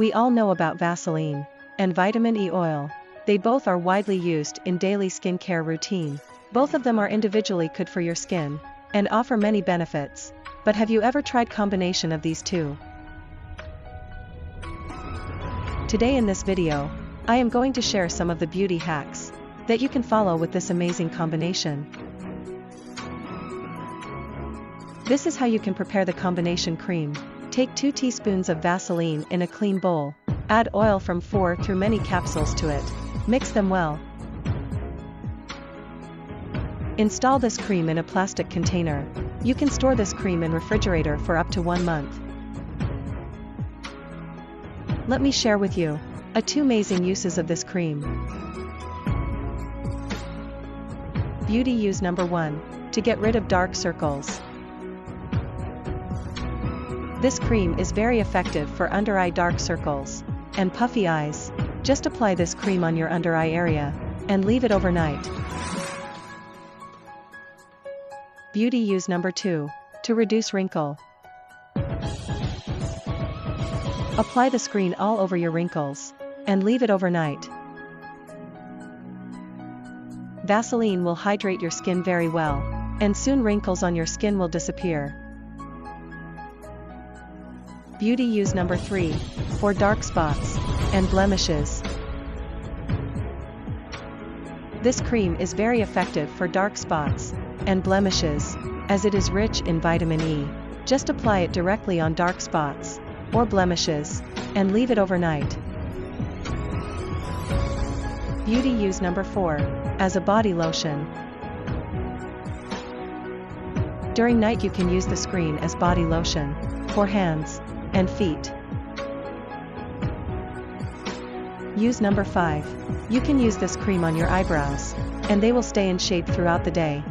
We all know about Vasiline and vitamin E oil. They both are widely used in daily skincare routine. Both of them are individually good for your skin and offer many benefits. But have you ever tried combination of these two? Today in this video, I am going to share some of the beauty hacks that you can follow with this amazing combination. This is how you can prepare the combination cream. Take 2 teaspoons of Vaseline in a clean bowl. Add oil from 4 through many capsules to it. Mix them well. Install this cream in a plastic container. You can store this cream in refrigerator for up to 1 month. Let me share with you 2 amazing uses of this cream. Beauty use number 1. To get rid of dark circles. This cream is very effective for under-eye dark circles and puffy eyes. Just apply this cream on your under-eye area and leave it overnight. Beauty use number 2. To reduce wrinkle. Apply the screen all over your wrinkles and leave it overnight. Vaseline will hydrate your skin very well, and soon wrinkles on your skin will disappear. Beauty use number 3. For dark spots and blemishes. This cream is very effective for dark spots and blemishes, as it is rich in vitamin E. Just apply it directly on dark spots or blemishes and leave it overnight. Beauty use number 4. As a body lotion. During night you can use the screen as body lotion for hands and feet. Use number 5. You can use this cream on your eyebrows, and they will stay in shape throughout the day.